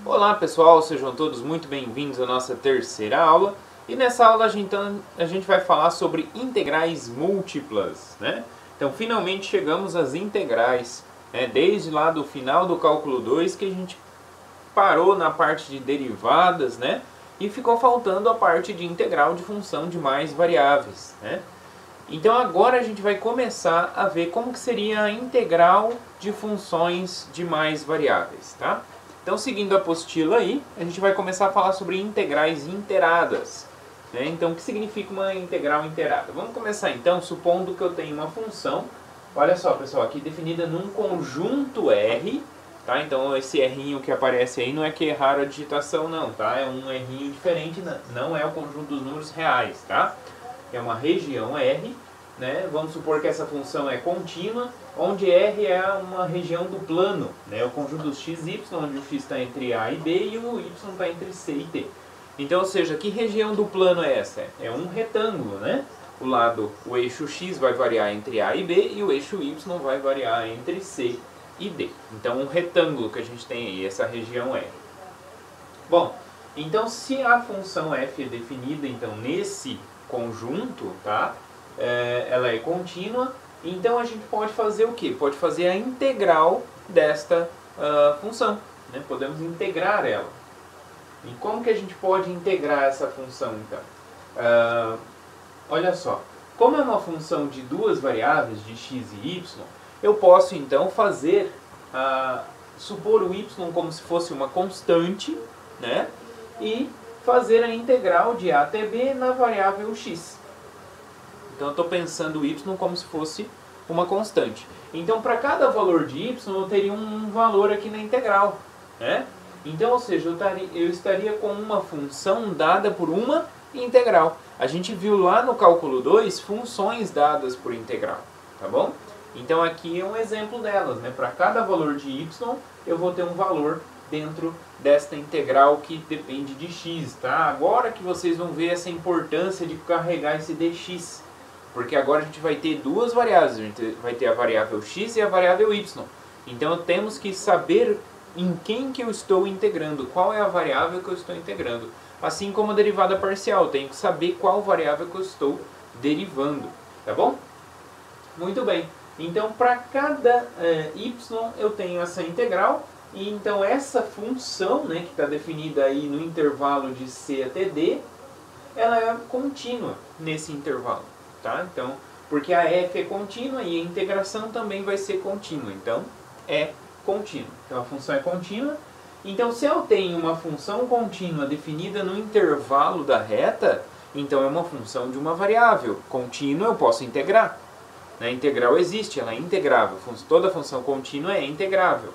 Olá pessoal, sejam todos muito bem-vindos à nossa terceira aula. E nessa aula a gente vai falar sobre integrais múltiplas, né? Então finalmente chegamos às integrais, né? Desde lá do final do cálculo 2 que a gente parou na parte de derivadas, né? E ficou faltando a parte de integral de função de mais variáveis, né? Então agora a gente vai começar a ver como que seria a integral de funções de mais variáveis, tá? Então, seguindo a apostila aí, a gente vai começar a falar sobre integrais inteiradas, né? Então, o que significa uma integral inteirada? Vamos começar então supondo que eu tenho uma função, olha só pessoal, aqui definida num conjunto R, tá? Então esse R'inho que aparece aí não é que erraram a digitação não, tá? É um R'inho diferente, não é o conjunto dos números reais, tá? É uma região R, né? Vamos supor que essa função é contínua, onde R é uma região do plano, né? O conjunto dos x e y, onde o x está entre A e B e o y está entre C e D. Então, ou seja, que região do plano é essa? É um retângulo, né? O eixo x vai variar entre A e B e o eixo y vai variar entre C e D. Então, um retângulo que a gente tem aí, essa região R. Bom, então se a função f é definida então nesse conjunto, tá? Ela é contínua, então a gente pode fazer o quê? Pode fazer a integral desta função, né? Podemos integrar ela. E como que a gente pode integrar essa função então? Olha só, como é uma função de duas variáveis, de x e y, eu posso então fazer, supor o y como se fosse uma constante, né? E fazer a integral de a até b na variável x. Então eu estou pensando o y como se fosse uma constante. Então para cada valor de y eu teria um valor aqui na integral, né? Então, ou seja, eu estaria com uma função dada por uma integral. A gente viu lá no cálculo 2 funções dadas por integral, tá bom? Então aqui é um exemplo delas, né? Para cada valor de y eu vou ter um valor dentro desta integral que depende de x, tá? Agora que vocês vão ver essa importância de carregar esse dx, porque agora a gente vai ter duas variáveis, a gente vai ter a variável x e a variável y. Então temos que saber em quem que eu estou integrando, qual é a variável que eu estou integrando. Assim como a derivada parcial, eu tenho que saber qual variável que eu estou derivando, tá bom? Muito bem, então para cada y eu tenho essa integral. E então essa função, né, que está definida aí no intervalo de C até D, ela é contínua nesse intervalo, tá? Então, porque a f é contínua e a integração também vai ser contínua, então é contínua. Então a função é contínua. Então se eu tenho uma função contínua definida no intervalo da reta, então é uma função de uma variável. Contínua eu posso integrar. A integral existe, ela é integrável. Toda função contínua é integrável.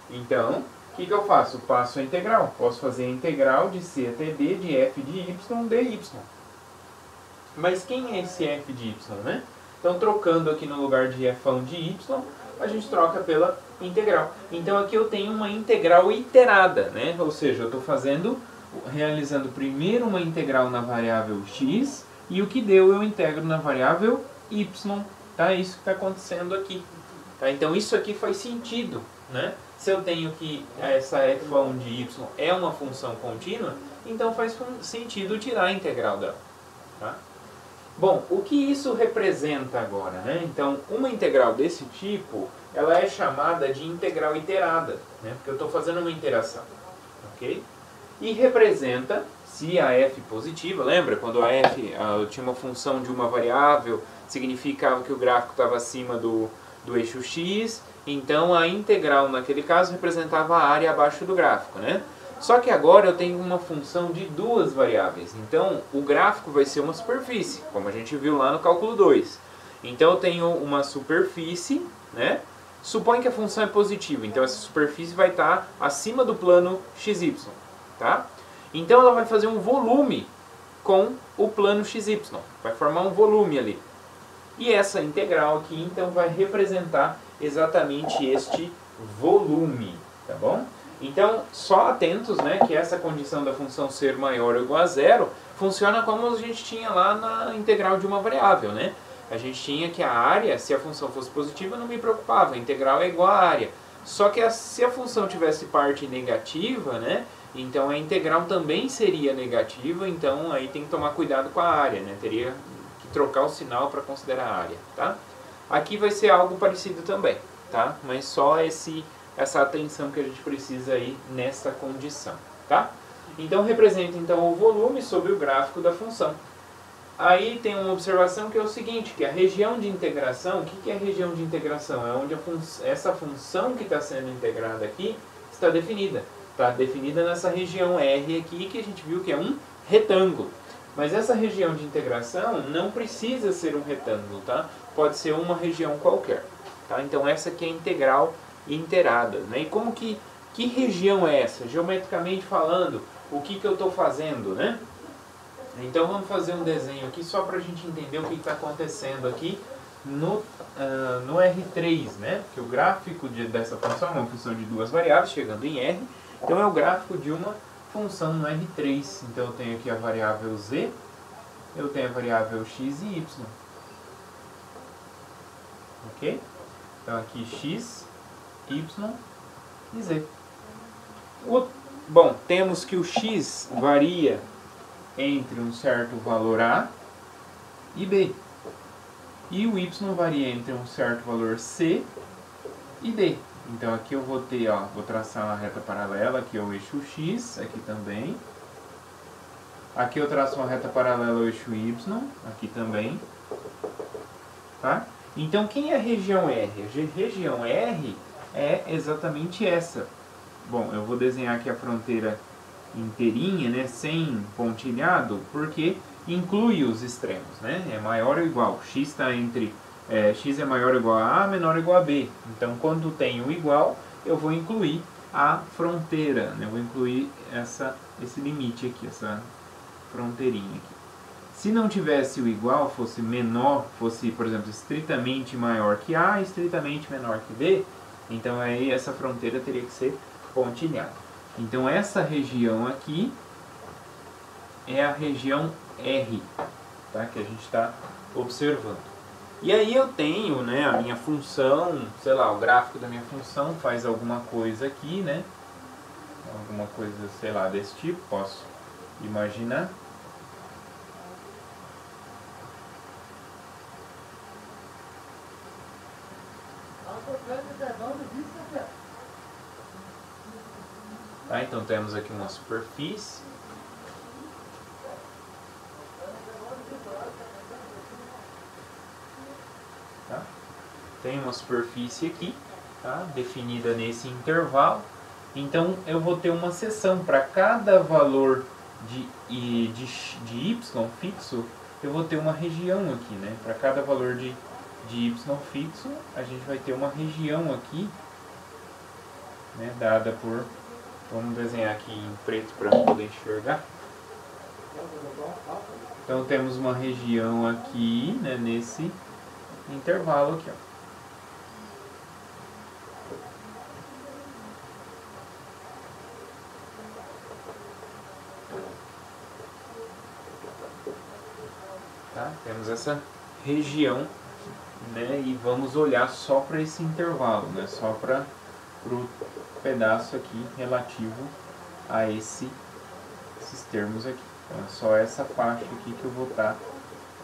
Então, o que eu faço? Passo a integral. Posso fazer a integral de C até D de f de y dy. Mas quem é esse f de y, né? Então, trocando aqui no lugar de f de y, a gente troca pela integral. Então, aqui eu tenho uma integral iterada, né? Ou seja, eu estou realizando primeiro uma integral na variável x e o que deu eu integro na variável y. Tá? Isso que está acontecendo aqui. Tá? Então, isso aqui faz sentido, né? Se eu tenho que essa f de y é uma função contínua, então faz sentido tirar a integral dela. Tá? Bom, o que isso representa agora, né? Então, uma integral desse tipo, ela é chamada de integral iterada, né? Porque eu estou fazendo uma iteração, ok? E representa, se a f positiva, lembra? Quando a f eu tinha uma função de uma variável, significava que o gráfico estava acima do eixo x, então a integral naquele caso representava a área abaixo do gráfico, né? Só que agora eu tenho uma função de duas variáveis, então o gráfico vai ser uma superfície, como a gente viu lá no cálculo 2. Então eu tenho uma superfície, né? Supõe que a função é positiva, então essa superfície vai estar acima do plano xy, tá? Então ela vai fazer um volume com o plano xy, vai formar um volume ali. E essa integral aqui, então, vai representar exatamente este volume, tá bom? Então, só atentos, né, que essa condição da função ser maior ou igual a zero funciona como a gente tinha lá na integral de uma variável, né? A gente tinha que a área, se a função fosse positiva, não me preocupava, a integral é igual à área. Só que se a função tivesse parte negativa, né, então a integral também seria negativa, então aí tem que tomar cuidado com a área, né, teria que trocar o sinal para considerar a área, tá? Aqui vai ser algo parecido também, tá? Mas só essa atenção que a gente precisa aí nessa condição, tá? Então representa então o volume sobre o gráfico da função. Aí tem uma observação que é o seguinte, que a região de integração, o que é a região de integração? É onde essa função que está sendo integrada aqui está definida. Está definida nessa região R aqui, que a gente viu que é um retângulo. Mas essa região de integração não precisa ser um retângulo, tá? Pode ser uma região qualquer. Tá? Então essa aqui é a integral inteirada. Né? E como que região é essa? Geometricamente falando, o que eu estou fazendo, né? Então vamos fazer um desenho aqui só para a gente entender o que está acontecendo aqui no R3, né? Que o gráfico dessa função é uma função de duas variáveis chegando em R, então é o gráfico de uma função no R3. Então eu tenho aqui a variável z, eu tenho a variável x e y. Ok? Então aqui x, y e z. Bom, temos que o x varia entre um certo valor A e B. E o y varia entre um certo valor C e D. Então aqui eu vou ter, ó, vou traçar uma reta paralela, aqui é o eixo X, aqui também. Aqui eu traço uma reta paralela ao eixo Y, aqui também. Tá? Então quem é a região R? A região R é exatamente essa. Bom, eu vou desenhar aqui a fronteira inteirinha, né, sem pontilhado, porque inclui os extremos, né, é maior ou igual, x está entre, x é maior ou igual a menor ou igual a b, então quando tem o igual, eu vou incluir a fronteira, né, eu vou incluir esse limite aqui, essa fronteirinha aqui. Se não tivesse o igual, fosse menor, fosse, por exemplo, estritamente maior que a, estritamente menor que b, então aí essa fronteira teria que ser pontilhada. Então essa região aqui é a região R, tá? Que a gente está observando. E aí eu tenho, né, a minha função, sei lá, o gráfico da minha função faz alguma coisa aqui, né? Alguma coisa, sei lá, desse tipo, posso imaginar. Tá, então temos aqui uma superfície. Tá? Tem uma superfície aqui, tá? Definida nesse intervalo. Então eu vou ter uma seção para cada valor de y fixo, eu vou ter uma região aqui, né? Para cada valor de y fixo, a gente vai ter uma região aqui, né? Dada por... Vamos desenhar aqui em preto para poder enxergar. Então temos uma região aqui, né, nesse intervalo aqui, ó. Tá? Temos essa região, né, e vamos olhar só para esse intervalo, né, só para o pedaço aqui relativo a esses termos aqui. Então é só essa faixa aqui que eu vou estar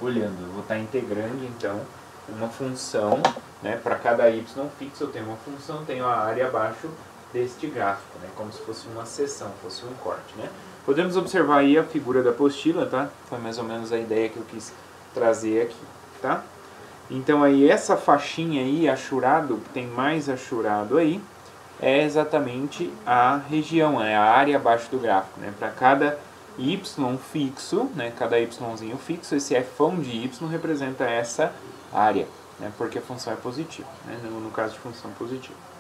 olhando. Eu vou estar integrando então uma função, né, para cada y fixo eu tenho uma função, tenho a área abaixo deste gráfico, né, como se fosse uma seção, fosse um corte, né. Podemos observar aí a figura da apostila, tá? Foi mais ou menos a ideia que eu quis trazer aqui, tá? Então aí essa faixinha aí, achurado, tem mais achurado aí, é exatamente a região, é a área abaixo do gráfico, né? Para cada y fixo, né? Cada yzinho fixo, esse fão de y representa essa área, né? Porque a função é positiva, né? No caso de função positiva.